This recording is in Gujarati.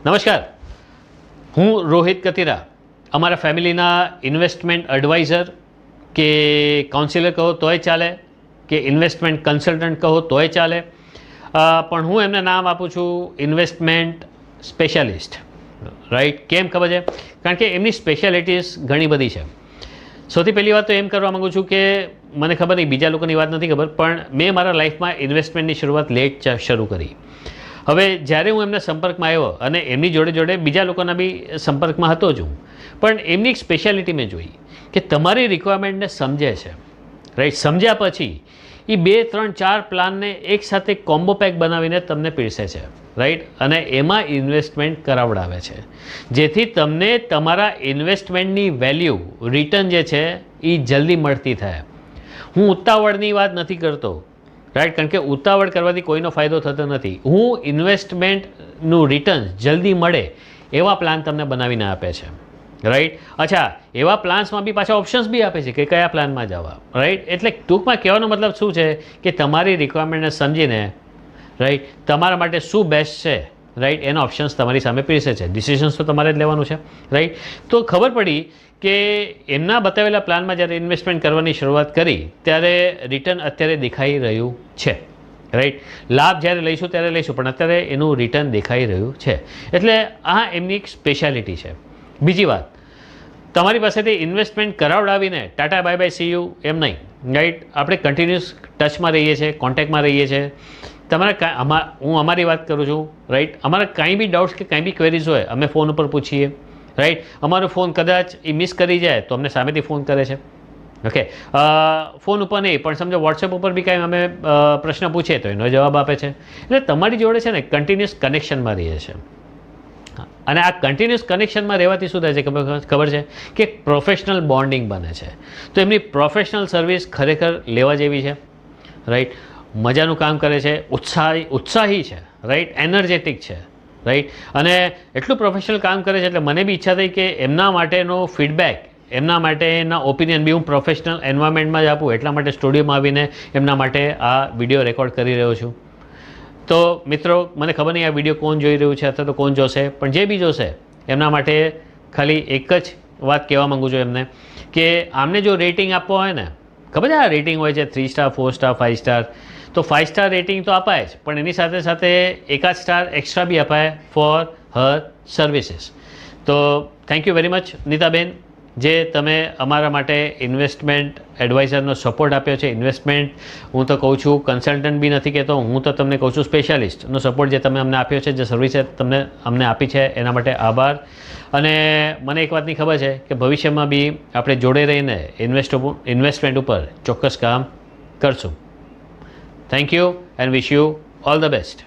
નમસ્કાર, હું રોહિત કતીરા. અમારા ફેમિલીના ઇન્વેસ્ટમેન્ટ એડવાઇઝર કે કાઉન્સિલર કહો તોય ચાલે, કે ઇન્વેસ્ટમેન્ટ કન્સલ્ટન્ટ કહો તોય ચાલે, પણ હું એમને નામ આપું છું ઇન્વેસ્ટમેન્ટ સ્પેશિયાલિસ્ટ. રાઈટ? કેમ ખબર છે? કારણ કે એમની સ્પેશિયાલિટીઝ ઘણી બધી છે. સૌથી પહેલી વાત તો એમ કરવા માગું છું કે મને ખબર નહીં, બીજા લોકોની વાત નથી ખબર, પણ મેં મારા લાઈફમાં ઇન્વેસ્ટમેન્ટની શરૂઆત લેટ શરૂ કરી. હવે જ્યારે હું એમના સંપર્કમાં આવ્યો અને એમની જોડે જોડે બીજા લોકોના બી સંપર્કમાં હતો જ હું, પણ એમની એક સ્પેશિયાલિટી મેં જોઈ કે તમારી રિક્વાયરમેન્ટને સમજે છે. રાઈટ? સમજ્યા પછી એ 2, 3, 4 પ્લાનને એકસાથે કોમ્બો પેક બનાવીને તમને પીરસે છે. રાઈટ? અને એમાં ઇન્વેસ્ટમેન્ટ કરાવડાવે છે, જેથી તમને તમારા ઇન્વેસ્ટમેન્ટની વેલ્યુ, રિટર્ન જે છે એ જલ્દી મળતી થાય. હું ઉતાવળની વાત નથી કરતો. રાઈટ? કારણ કે ઉતાવળ કરવાથી કોઈનો ફાયદો થતો નથી. હું ઇન્વેસ્ટમેન્ટનું રિટર્ન જલ્દી મળે એવા પ્લાન તમને બનાવીને આપે છે. રાઈટ? અચ્છા, એવા પ્લાન્સમાં બી પાછા ઓપ્શન્સ બી આપે છે કે કયા પ્લાનમાં જવા. રાઈટ? એટલે ટૂંકમાં કહેવાનો મતલબ શું છે કે તમારી રિક્વાયરમેન્ટને સમજીને, રાઈટ, તમારા માટે શું બેસ્ટ છે, રાઈટ, એના ઓપ્શન્સ તમારી સામે પીરસે છે. ડિસિઝન્સ તો તમારે જ લેવાનું છે. રાઈટ? તો ખબર પડી કે એમના બતાવેલા પ્લાનમાં જ્યારે ઇન્વેસ્ટમેન્ટ કરવાની શરૂઆત કરી ત્યારે રિટર્ન અત્યારે દેખાઈ રહ્યું છે. રાઈટ? લાભ જ્યારે લઈશું ત્યારે લઈશું, પણ અત્યારે એનું રિટર્ન દેખાઈ રહ્યું છે. એટલે આ એમની એક સ્પેશિયાલિટી છે. બીજી વાત, તમારી પાસેથી ઇન્વેસ્ટમેન્ટ કરાવડાવીને tata bye bye see you એમ નહીં. રાઈટ? આપણે કન્ટિન્યુઅસ ટચમાં રહીએ છીએ, કોન્ટેક્ટમાં રહીએ છીએ. તમારે હું અમારી વાત કરું છું. રાઈટ? અમારા કાંઈ બી ડાઉટ્સ કે કાંઈ બી ક્વેરીઝ હોય અમે ફોન ઉપર પૂછીએ. રાઈટ? અમારો ફોન કદાચ એ મિસ કરી જાય તો અમને સામેથી ફોન કરે છે. ઓકે, ફોન ઉપર નહીં પણ સમજો વોટ્સએપ ઉપર બી કાંઈ અમે પ્રશ્ન પૂછીએ તો એનો જવાબ આપે છે. એટલે તમારી જોડે છે ને કન્ટિન્યુઅસ કનેક્શનમાં રહીએ છીએ. અને આ કન્ટિન્યુઅસ કનેક્શનમાં રહેવાથી શું થાય છે ખબર છે કે પ્રોફેશનલ બોન્ડિંગ બને છે. તો એમની પ્રોફેશનલ સર્વિસ ખરેખર લેવા જેવી છે. રાઈટ? મજાનું કામ કરે છે, ઉત્સાહી છે. રાઈટ? એનર્જેટિક છે. રાઈટ? અને એટલું પ્રોફેશનલ કામ કરે છે એટલે મને બી ઈચ્છા થઈ કે એમના માટેનો ફીડબેક, એમના માટેના ઓપિનિયન બી હું પ્રોફેશનલ એન્વાયરમેન્ટમાં જ આપું. એટલા માટે સ્ટુડિયોમાં આવીને એમના માટે આ વિડીયો રેકોર્ડ કરી રહ્યો છું. તો મિત્રો, મને ખબર નહીં આ વિડીયો કોણ જોઈ રહ્યું છે અથવા તો કોણ જોશે, પણ જે બી જોશે એમના માટે ખાલી એક જ વાત કહેવા માગું છું એમને કે આમને જો રેટિંગ આપવો હોય ને, ખબર છે આ રેટિંગ હોય છે 3 સ્ટાર, 4 સ્ટાર, 5 સ્ટાર. તો 5 સ્ટાર રેટિંગ તો અપાય જ, પણ એની સાથે સાથે એકાદ સ્ટાર એક્સ્ટ્રા બી અપાય ફોર હર સર્વિસીસ. તો thank you very much Nitaben, જે તમે અમારા માટે ઇન્વેસ્ટમેન્ટ એડવાઇઝરનો સપોર્ટ આપ્યો છે. ઇન્વેસ્ટમેન્ટ હું તો કહું છું કન્સલ્ટન્ટ બી નથી કહેતો, હું તો તમને કહું છું સ્પેશિયાલિસ્ટનો સપોર્ટ જે તમે અમને આપ્યો છે, જે સર્વિસ તમને અમને આપી છે એના માટે આભાર. અને મને એક વાતની ખબર છે કે ભવિષ્યમાં બી આપણે જોડે રહીને ઇન્વેસ્ટમેન્ટ ઉપર ચોક્કસ કામ કરશું. Thank you and wish you all the best.